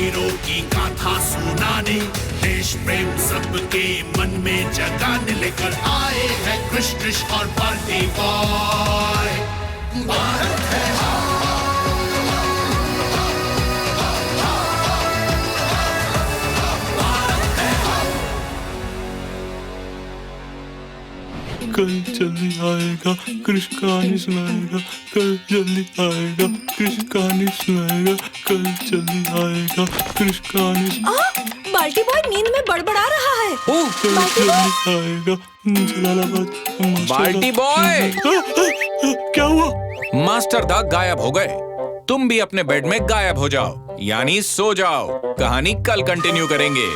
Hero की गाथा सुनाने, देश प्रेम सबके मन में जगाने लेकर आए हैं कृष और पार्टी बॉय। भारत है कल जल्दी आएगा, कृष कहानी सुनाएगा। कल जल्दी आएगा, कृष कहानी सुनाएगा। कल जल्दी आएगा, कृष कहानी। बाल्टी बॉय नींद में बड़बड़ा रहा है। कल जल्दी आएगा, जलालाबाद। बाल्टी बॉय! क्या हुआ? मास्टर दा गायब हो गए। तुम भी अपने बेड में गायब हो जाओ, यानी सो जाओ। कहानी कल कंटिन्यू करेंगे।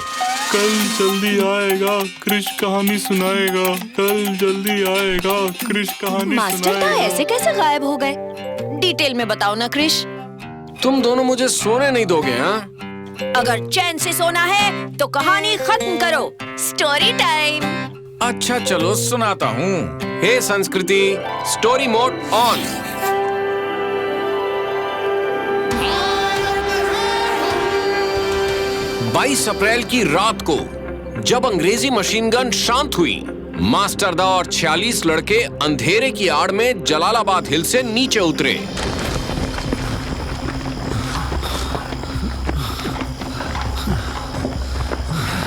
कल जल्दी आएगा, कृष कहानी सुनाएगा। कल जल्दी आएगा, कृष कहानी मास्टर दा ऐसे कैसे गायब हो गए? डिटेल में बताओ ना कृष। तुम दोनों मुझे सोने नहीं दोगे, हाँ? अगर चैन से सोना है तो कहानी खत्म करो। Story time. अच्छा चलो सुनाता हूँ। हे संस्कृति, स्टोरी मोड ऑन। 22 अप्रैल की रात को जब अंग्रेजी मशीन गन शांत हुई, मास्टर दा और 46 लड़के अंधेरे की आड़ में जलालाबाद हिल से नीचे उतरे।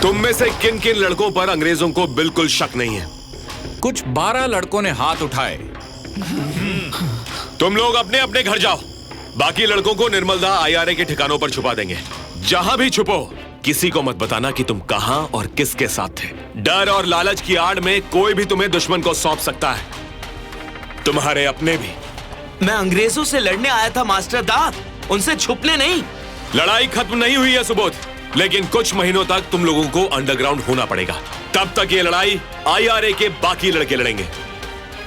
तुम में से किन किन लड़कों पर अंग्रेजों को बिल्कुल शक नहीं है? कुछ 12 लड़कों ने हाथ उठाए। तुम लोग अपने अपने घर जाओ। बाकी लड़कों को निर्मलदा IRA के ठिकानों पर छुपा देंगे। जहां भी छुपो, किसी को मत बताना कि तुम कहां और किसके साथ थे। डर और लालच की आड़ में कोई भी तुम्हें दुश्मन को सौंप सकता है, तुम्हारे अपने भी। मैं अंग्रेजों से लड़ने आया था मास्टर दा, उनसे छुपने नहीं। लड़ाई खत्म नहीं हुई है सुबोध, लेकिन कुछ महीनों तक तुम लोगों को अंडरग्राउंड होना पड़ेगा। तब तक ये लड़ाई IRA के बाकी लड़के लड़ेंगे।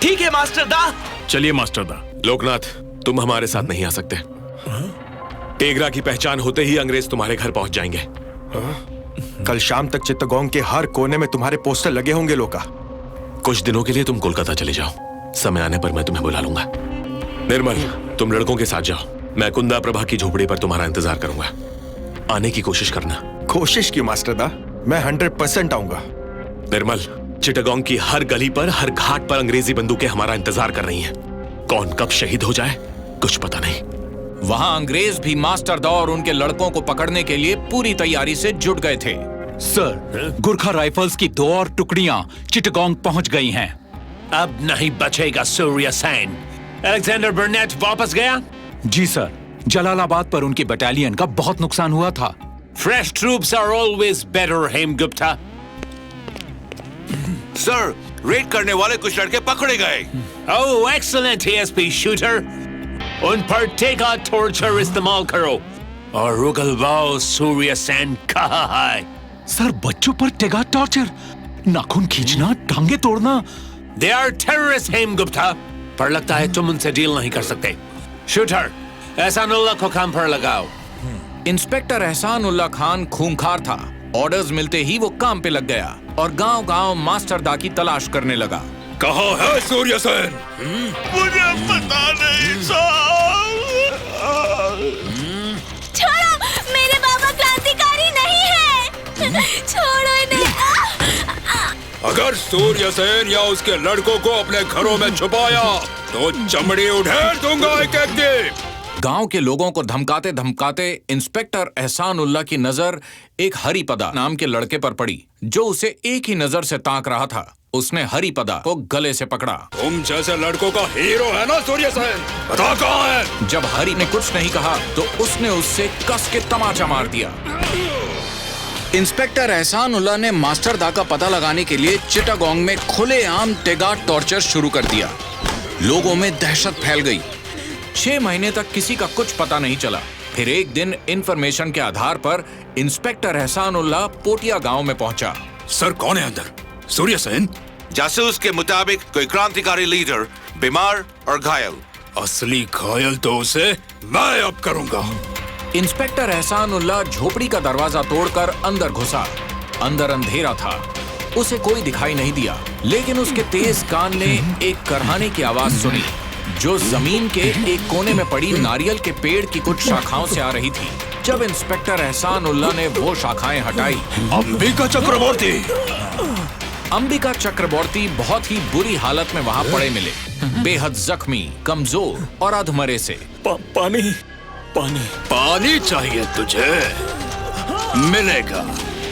ठीक है मास्टर दा। चलिए मास्टर दा। लोकनाथ, तुम हमारे साथ नहीं आ सकते। टेगरा की पहचान होते ही अंग्रेज तुम्हारे घर पहुंच जाएंगे। कल शाम तक चित्तगोंग के हर कोने में तुम्हारे पोस्टर लगे होंगे लोका। कुछ दिनों के लिए तुम कोलकाता चले जाओ। समय आने पर मैं तुम्हें बुला लूंगा। निर्मल, तुम लड़कों के साथ जाओ। मैं कुंदा प्रभा की झोपड़ी पर तुम्हारा इंतजार करूंगा। आने की कोशिश करना। कोशिश की मास्टर दा, मैं 100% आऊंगा। निर्मल, चिटगांव की हर गली पर, हर घाट पर अंग्रेजी बंदूकें हमारा इंतजार कर रही हैं। कौन कब शहीद हो जाए कुछ पता नहीं। वहां अंग्रेज भी मास्टर दा और उनके लड़कों को पकड़ने के लिए पूरी तैयारी से जुट गए थे। सर, गुरखा राइफल्स की 2 और टुकड़ियां चिटगांग पहुंच गई हैं। अब नहीं बचेगा सूर्य सेन। अलेक्जेंडर बर्नेट वापस गया? जी सर, जलालाबाद पर उनकी बटालियन का बहुत नुकसान हुआ था। Fresh troops are always better, Hemgupta. Sir, raid करने वाले कुछ लड़के पकड़े गए। Oh, excellent, ASP shooter. उन पर टेगा टॉर्चर इस्तेमाल करो और उगलवाओ सूर्य सेन कहाँ है। सर, बच्चों पर टेगा टॉर्चर, नाखून खींचना, टांगे तोड़ना। They are terrorists, हेमगुप्ता। पर लगता है तुम उनसे डील नहीं कर सकते। शूटर, एहसानुल्लाह को काम पर लगाओ। इंस्पेक्टर एहसानुल्लाह खान खूंखार था। ऑर्डर्स मिलते ही वो काम पे लग गया और गांव-गांव मास्टर दा की तलाश करने लगा। कहाँ है सूर्य सेन? मुझे पता नहीं छोड़ो, मेरे बाबा क्रांतिकारी नहीं है। छोड़ो इन्हें। अगर सूर्य सेन या उसके लड़कों को अपने घरों में छुपाया तो चमड़ी उधेड़ दूंगा एक एक दिन। गांव के लोगों को धमकाते धमकाते इंस्पेक्टर एहसानुल्लाह की नजर एक हरिपदा नाम के लड़के पर पड़ी, जो उसे एक ही नजर से ताक रहा था। उसने हरिपदा को गले से पकड़ा। तुम जैसे लड़कों का हीरो है ना सूर्य सेन, बता कहाँ है? जब हरि ने कुछ नहीं कहा तो उसने उससे कस के तमाचा मार दिया। इंस्पेक्टर एहसानुल्लाह ने मास्टर दा का पता लगाने के लिए चिटागोंग में खुलेआम टेगा टॉर्चर शुरू कर दिया। लोगों में दहशत फैल गई। 6 महीने तक किसी का कुछ पता नहीं चला। फिर एक दिन इंफॉर्मेशन के आधार पर इंस्पेक्टर एहसानुल्लाह पोटिया गांव में पहुंचा। सर, कौन है अंदर? सूर्य सेन? जासूस के मुताबिक कोई क्रांतिकारी लीडर बीमार और घायल। असली घायल तो उसे मैं अब करूंगा। इंस्पेक्टर एहसानुल्लाह झोपड़ी का दरवाजा तोड़कर अंदर घुसा। अंदर अंधेरा था, उसे कोई दिखाई नहीं दिया, लेकिन उसके तेज कान ने एक करहाने की आवाज सुनी, जो जमीन के एक कोने में पड़ी नारियल के पेड़ की कुछ शाखाओं से आ रही थी। जब इंस्पेक्टर एहसान उल्ला ने वो शाखाएं हटाई, अंबिका चक्रवर्ती, अंबिका चक्रवर्ती बहुत ही बुरी हालत में वहां पड़े मिले, बेहद जख्मी, कमजोर और अधमरे से। पानी पानी पानी चाहिए तुझे, मिलेगा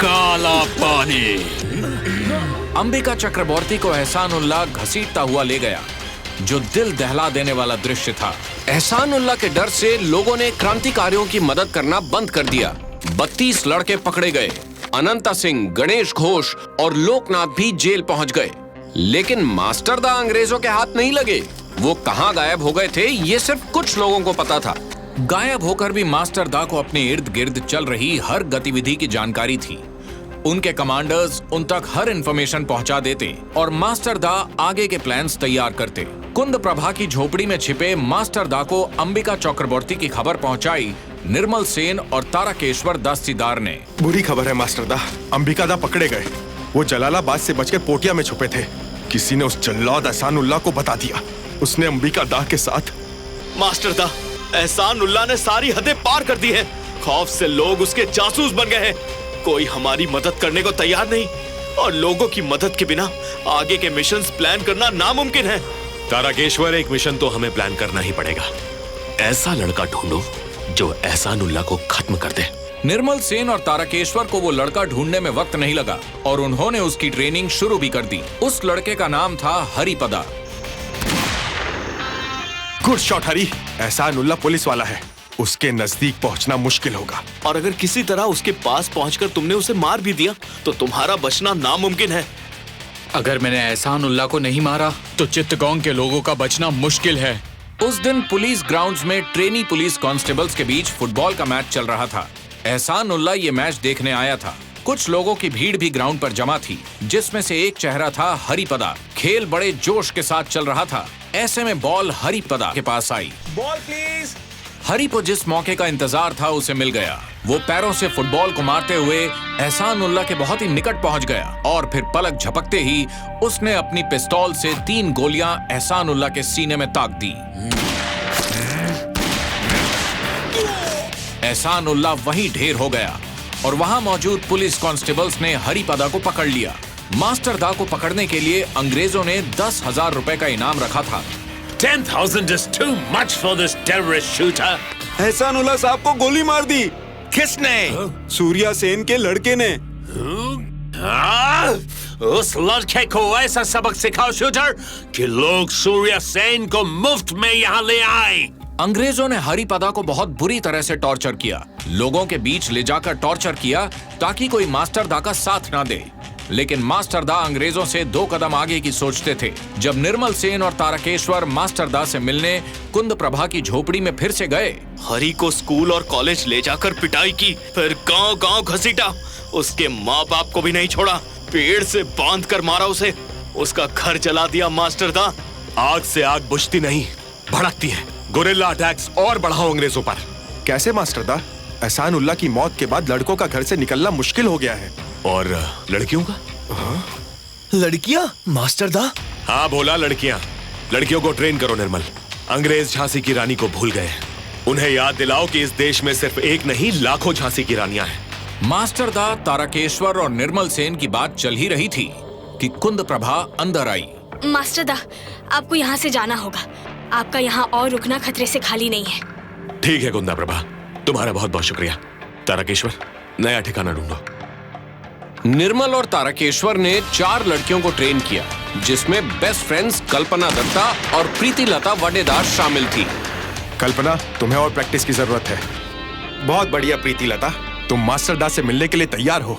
काला पानी। अंबिका चक्रवर्ती को एहसान उल्ला घसीटता हुआ ले गया, जो दिल दहला देने वाला दृश्य था। एहसान उल्ला के डर से लोगों ने क्रांतिकारियों की मदद करना बंद कर दिया। 32 लड़के पकड़े गए। अनंता सिंह, गणेश घोष और लोकनाथ भी जेल पहुंच गए। लेकिन मास्टरदा अंग्रेजों के हाथ नहीं लगे। वो कहां गायब हो गए थे, ये सिर्फ कुछ लोगों को पता था। गायब होकर भी मास्टरदा को अपने इर्द गिर्द चल रही हर गतिविधि की जानकारी थी। उनके कमांडर्स उन तक हर इंफॉर्मेशन पहुंचा देते और मास्टरदा आगे के प्लान्स तैयार करते। कुंद प्रभा की झोपड़ी में छिपे मास्टरदा को अंबिका चक्रवर्ती की खबर पहुंचाई निर्मल सेन और तारकेश्वर दस्तीदार ने। बुरी खबर है मास्टरदा, अंबिका दा पकड़े गए। वो जलालाबाद से बचकर पोटिया में छुपे थे। किसी ने उस जल्लाद एहसान उल्ला को बता दिया। उसने अंबिका दा के साथ। मास्टरदा, एहसान उल्ला ने सारी हदें पार कर दी है। खौफ से लोग उसके जासूस बन गए हैं। कोई हमारी मदद करने को तैयार नहीं और लोगों की मदद के बिना आगे के मिशंस प्लान करना नामुमकिन है। तारकेश्वर, एक मिशन तो हमें प्लान करना ही पड़ेगा। ऐसा लड़का ढूंढो जो एहसान उल्ला को खत्म कर दे। निर्मल सेन और तारकेश्वर को वो लड़का ढूंढने में वक्त नहीं लगा और उन्होंने उसकी ट्रेनिंग शुरू भी कर दी। उस लड़के का नाम था हरिपदा। गुड शॉट हरी। एहसान उल्ला पुलिस वाला है, उसके नजदीक पहुंचना मुश्किल होगा। और अगर किसी तरह उसके पास पहुंचकर तुमने उसे मार भी दिया तो तुम्हारा बचना नामुमकिन है। अगर मैंने एहसान उल्ला को नहीं मारा तो चित्तगोंग के लोगों का बचना मुश्किल है। उस दिन पुलिस ग्राउंड्स में ट्रेनी पुलिस कांस्टेबल्स के बीच फुटबॉल का मैच चल रहा था। एहसान उल्ला ये मैच देखने आया था। कुछ लोगों की भीड़ भी ग्राउंड पर जमा थी, जिसमें से एक चेहरा था हरिपदा। खेल बड़े जोश के साथ चल रहा था। ऐसे में बॉल हरिपदा के पास आई। Ball please. हरी को जिस मौके का इंतजार था उसे मिल गया। वो पैरों से फुटबॉल को मारते हुए एहसान उल्ला के बहुत ही निकट पहुंच गया और फिर पलक झपकते ही उसने अपनी पिस्तौल से 3 गोलियां एहसान उल्ला के सीने में ताक दी। एहसान उल्ला वहीं ढेर हो गया और वहां मौजूद पुलिस कांस्टेबल्स ने हरिपदा को पकड़ लिया। मास्टरदा को पकड़ने के लिए अंग्रेजों ने 10,000 रुपए का इनाम रखा था। 10,000 is too much for this terrorist shooter. एहसान उल्ला साहब को गोली मार दी। किसने? सूर्या सेन के लड़के ने। उस लड़के को ऐसा सबक सिखाओ शूटर कि लोग सूर्या सेन को मुफ्त में यहाँ ले आए। अंग्रेजों ने हरिपदा को बहुत बुरी तरह से टॉर्चर किया। लोगों के बीच ले जाकर टॉर्चर किया ताकि कोई मास्टरदा का साथ ना दे। लेकिन मास्टरदा अंग्रेजों से 2 कदम आगे की सोचते थे। जब निर्मल सेन और तारकेश्वर मास्टरदा से मिलने कुंद प्रभा की झोपड़ी में फिर से गए, हरी को स्कूल और कॉलेज ले जाकर पिटाई की, फिर गांव-गांव घसीटा। उसके माँ बाप को भी नहीं छोड़ा, पेड़ से बांध कर मारा उसे। उसका घर जला दिया मास्टरदा। आग से आग बुझती नहीं, भड़कती है। गोरिल्ला अटैक्स और बढ़ाओ अंग्रेजों पर। कैसे मास्टरदा? एहसान उल्ला की मौत के बाद लड़कों का घर से निकलना मुश्किल हो गया है। और लड़कियों का? लड़कियां मास्टरदा? हाँ बोला, लड़कियां। लड़कियों को ट्रेन करो निर्मल। अंग्रेज झांसी की रानी को भूल गए। उन्हें याद दिलाओ कि इस देश में सिर्फ एक नहीं, लाखों झांसी की रानियां हैं। मास्टरदा, तारकेश्वर और निर्मल सेन की बात चल ही रही थी कि कुंद प्रभा अंदर आई। मास्टरदा, आपको यहाँ से जाना होगा। आपका यहाँ और रुकना खतरे से खाली नहीं है। ठीक है कुंदा प्रभा, तुम्हारा बहुत बहुत शुक्रिया। तारकेश्वर, नया ठिकाना ढूंढो। निर्मल और तारकेश्वर ने 4 लड़कियों को ट्रेन किया, जिसमें बेस्ट फ्रेंड्स कल्पना दत्ता और प्रीति लता वडेदार शामिल थी। कल्पना, तुम्हें और प्रैक्टिस की जरूरत है। बहुत बढ़िया प्रीति लता, तुम मास्टरदा से मिलने के लिए तैयार हो।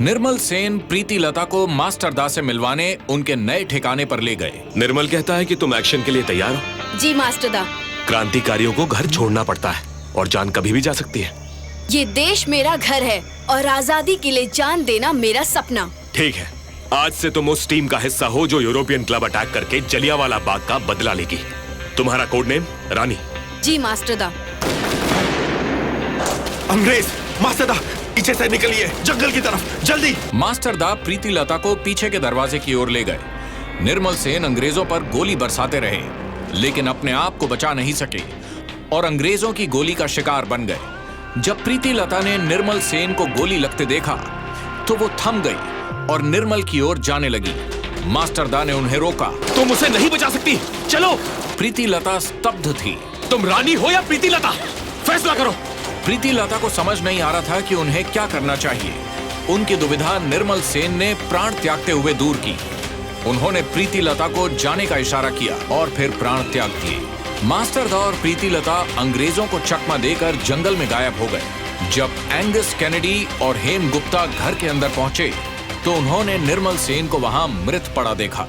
निर्मल सेन प्रीति लता को मास्टरदा से मिलवाने उनके नए ठिकाने पर ले गए। निर्मल कहता है कि तुम एक्शन के लिए तैयार हो। जी मास्टरदा। क्रांतिकारियों को घर छोड़ना पड़ता है और जान कभी भी जा सकती है। ये देश मेरा घर है और आजादी के लिए जान देना मेरा सपना। ठीक है, आज से तुम उस टीम का हिस्सा हो जो यूरोपियन क्लब अटैक करके जलियांवाला बाग का बदला लेगी। तुम्हारा कोड नेम रानी। जी मास्टरदा। अंग्रेज, मास्टरदा, पीछे से निकलिए, जंगल की तरफ, जल्दी। मास्टरदा प्रीति लता को पीछे के दरवाजे की ओर ले गए। निर्मल सेन अंग्रेजों पर गोली बरसाते रहे, लेकिन अपने आप को बचा नहीं सके और अंग्रेजों की गोली का शिकार बन गए। जब प्रीति लता ने निर्मल सेन को गोली लगते देखा तो वो थम गई और निर्मल की ओर जाने लगी। मास्टर दा ने उन्हें रोका। तुम उसे नहीं बचा सकती, चलो। प्रीति लता स्तब्ध थी। तुम रानी हो या प्रीति लता, फैसला करो। प्रीति लता को समझ नहीं आ रहा था कि उन्हें क्या करना चाहिए। उनकी दुविधा निर्मल सेन ने प्राण त्यागते हुए दूर की। उन्होंने प्रीति लता को जाने का इशारा किया और फिर प्राण त्याग दिए। मास्टर दा और प्रीति लता अंग्रेजों को चकमा देकर जंगल में गायब हो गए। जब एंगस कैनेडी और हेम गुप्ता घर के अंदर पहुंचे तो उन्होंने निर्मल सेन को वहां मृत पड़ा देखा।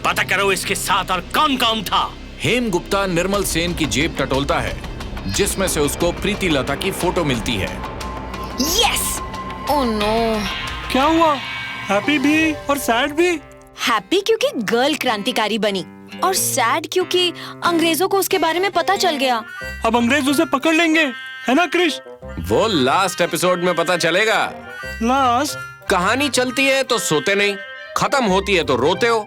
पता करो इसके साथ और कौन कौन था। हेम गुप्ता निर्मल सेन की जेब टटोलता है जिसमें से उसको प्रीति लता की फोटो मिलती है। यस! Oh no! क्या हुआ? हैप्पी भी और सैड भी? हैप्पी क्योंकि गर्ल क्रांतिकारी बनी और सैड क्योंकि अंग्रेजों को उसके बारे में पता चल गया। अब अंग्रेज उसे पकड़ लेंगे, है ना क्रिश? वो लास्ट एपिसोड में पता चलेगा। लास्ट? कहानी चलती है तो सोते नहीं, खत्म होती है तो रोते हो।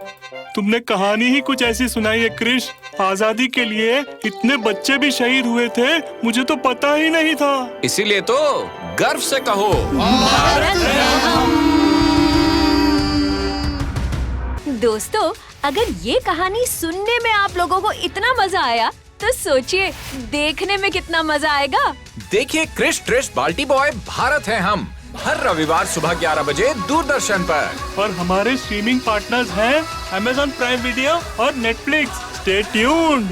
तुमने कहानी ही कुछ ऐसी सुनाई है क्रिश। आजादी के लिए इतने बच्चे भी शहीद हुए थे, मुझे तो पता ही नहीं था। इसीलिए तो गर्व से कहो दोस्तों, अगर ये कहानी सुनने में आप लोगों को इतना मजा आया तो सोचिए देखने में कितना मजा आएगा। देखिए क्रिश ट्रिश बाल्टी बॉय भारत है हम, हर रविवार सुबह 11 बजे दूरदर्शन पर। और हमारे स्ट्रीमिंग पार्टनर्स हैं Amazon प्राइम वीडियो और Netflix। Stay tuned.